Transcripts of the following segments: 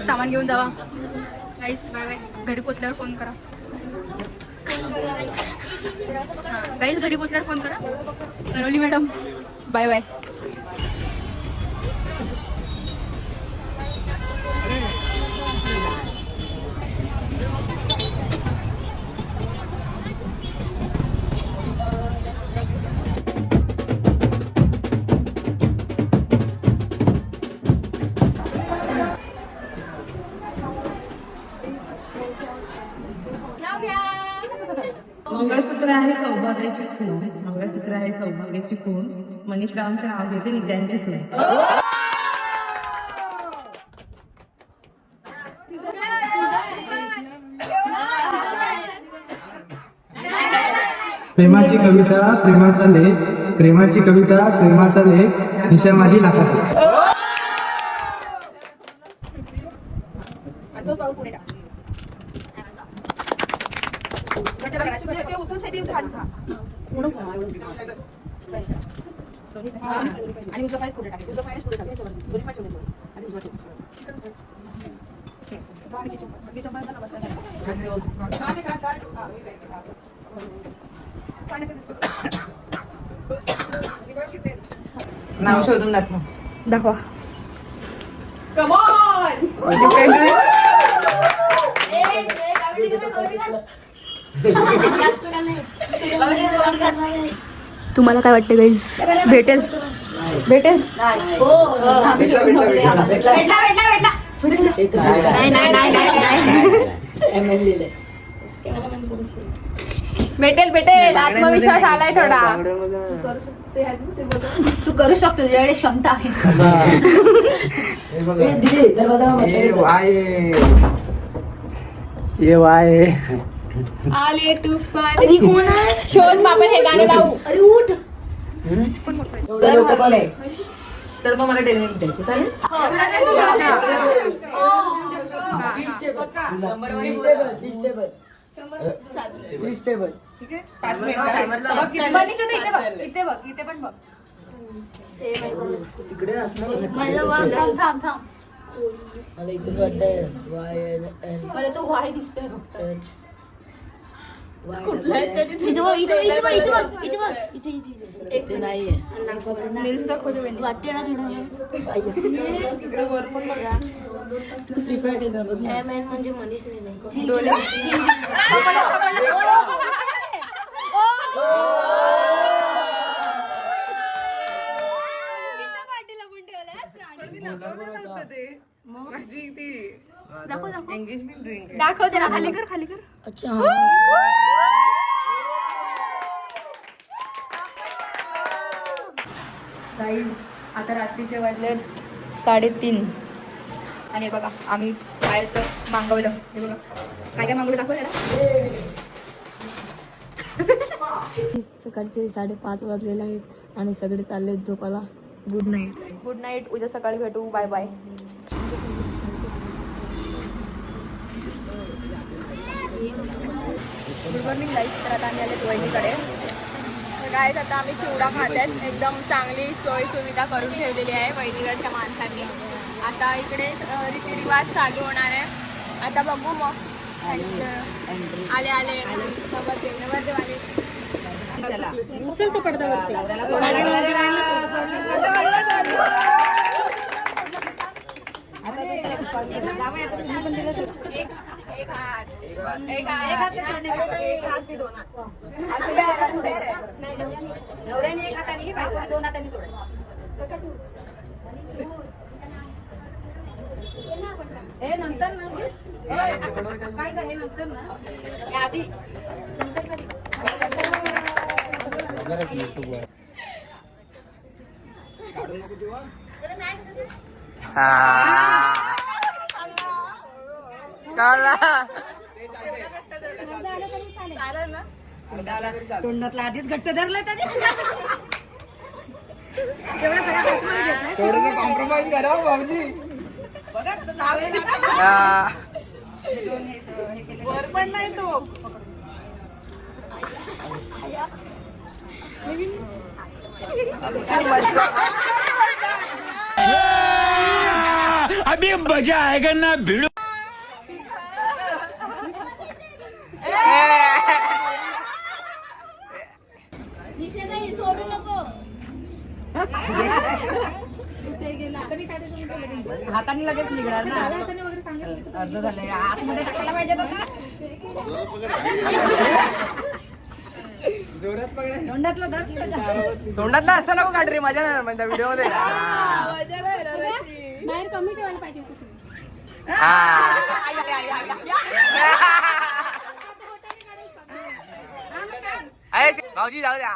सामान घेऊन जावा गाईस. Bye bye. घरी पोचल्यावर फोन करा. गाईस घरी पोचल्यावर फोन करा. Naroli madam bye bye. Mangalsutra आहे सौभाग्याची खून. मंगळसूत्र आहे सौभाग्याची खून. मनीष रावांचं नाव घेते निजांची सून. प्रेमाची कविता प्रेमाचा लेख. प्रेमाची कविता प्रेमाचा लेख. निशा माझी लाखात. आणि उजवा पायच पुढे टाकायचं. उजवा पायच पुढे टाकायचं. दोन्ही पाय ठेवायचे आणि उजवा ठेव. नाव शोधून दाखवा. दाखवा. Come on. तुम्हाला काय वाटतं गाईज? भेटेल भेटेल भेटेल भेटेल. आत्मविश्वास आलाय थोडा. तू करू शकतो. तुझ्याकडे क्षमता आहे. आले तुफान. कोण आहे? शोध बाबा. हे गाणं लावू. अरे उठ. तर मग मला टेलमेंट द्यायची चालेल. ठीक आहे. 5 मिनिट. इथे बघ. इथे पण बघ. थांब थांब. मला इथून वाटतंय मला तो वाय दिसतोय फक्त. ते नाहीये. रील्स दाखवते वाटते ना तू फ्री फायर खेळणार बघ ना. म्हणजे मनीष नाही. माझी ती दाखव दाखव. एंगेजमेंट ड्रिंक दाखवते ना. खाली कर खाली कर. अच्छा. गाईज आता रात्रीचे वाजले 3:30 आणि बघा आम्ही बाहेरचं मागवलं. हे बघा काय काय मागवलं दाखवलं ना. सकाळचे 5:30 वाजलेले आहेत आणि सगळे चाललेत झोपाला. Good night. Good night. उद्या सकाळी भेटू. Bye bye. Good morning guys. तर आता आम्ही आले वहिनीकडे. गाईस आता आम्ही चिवडा खातात. एकदम चांगली सोय सुविधा करून ठेवलेली आहे वैदिकडच्या माणसांनी. आता इकडे रीतिरिवाज चालू होणार आहे. आता बघू मग. आले आले नवरदेव आले. उचल तो पडद्यावरती. एक हात बी दोन हात. नवऱ्याने एक हाताने घे, बायकोने 2 हातांनी सोड. आधी तोंडातला आधीच घट्ट धरलं त्याने. थोडंसं कॉम्प्रोमाइज करा भाऊजी. बघा आता जावे ना. वर पण नाही तो. अभी मजा आएगा ना भिड़ो. हाताने लगेच निघणार ना. अर्ध झालंय. आतमध्ये टाकायला पाहिजे आता. तोंडातलं धर. तोंडात असं नको काढ रे. माझ्या म्हणजे व्हिडिओ मध्ये बाहेर कमी ठेवायला पाहिजे. भाऊजी जाऊ द्या.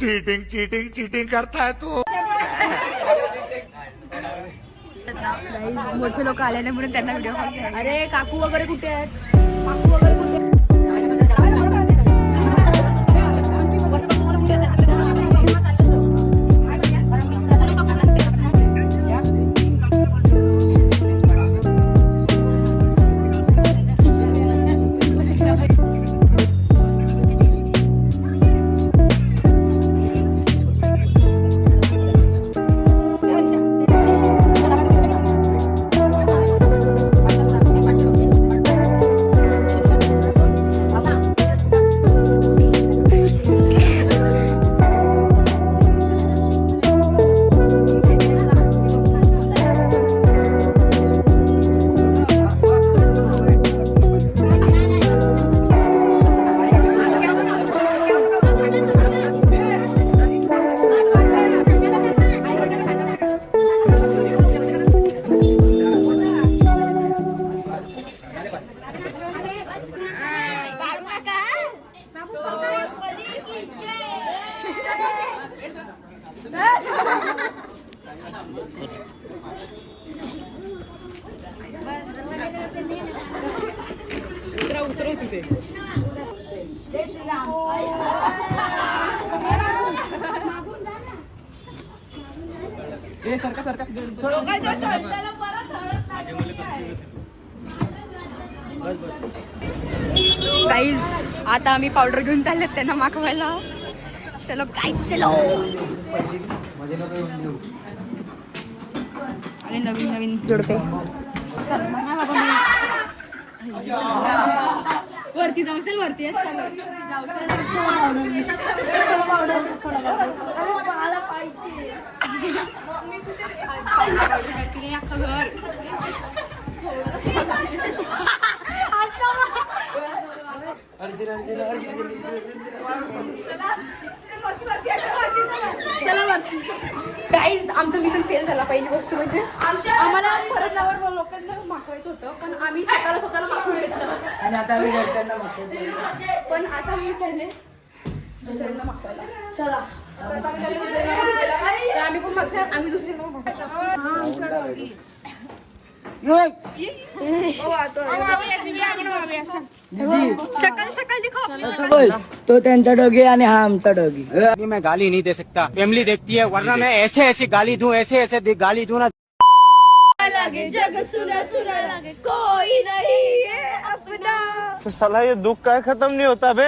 चीटिंग चीटिंग चीटिंग करता है तू. गाईज मोठे लोक आले नाही म्हणून त्यांना व्हिडिओ कॉल. अरे काकू वगैरे कुठे आहेत? काकू वगैरे कुठे आहेत? गाईज आता आम्ही पावडर घेऊन चाललेत त्यांना मागवायला. चलो गाईज चलो. आणि नवीन नवीन जोडपे वरती जाऊसेल. वरती अख्खं घर. गाईज आमचं मिशन फेल झाला. पहिली गोष्ट म्हणजे आम्हाला परत नावावर लोकांना मागवायचं होतं पण आम्ही स्वतःला मागवून घेतलं. आणि आता आम्ही घरच्यांना मागवतो. पण आता आम्ही चालले दुसऱ्यांना मागवायला. चला आता आम्ही चालले दुसऱ्यांना मागवायला. तर आम्ही पण मागणार. आम्ही दुसऱ्यांना मागवतो. शकल शकल दिखाओ. तो त्यांचा डोगी आणि हा आमचा डोगी. मैं गाली नहीं दे सकता, फैमिली देखती है, वरना मैं ऐसे ऐसे गाली दूं, ऐसे ऐसे गाली दूं ना. लागे जग सुरा सुरा लागे कोई नहीं है अपना. साला ये दुख का खत्म नहीं होता बे.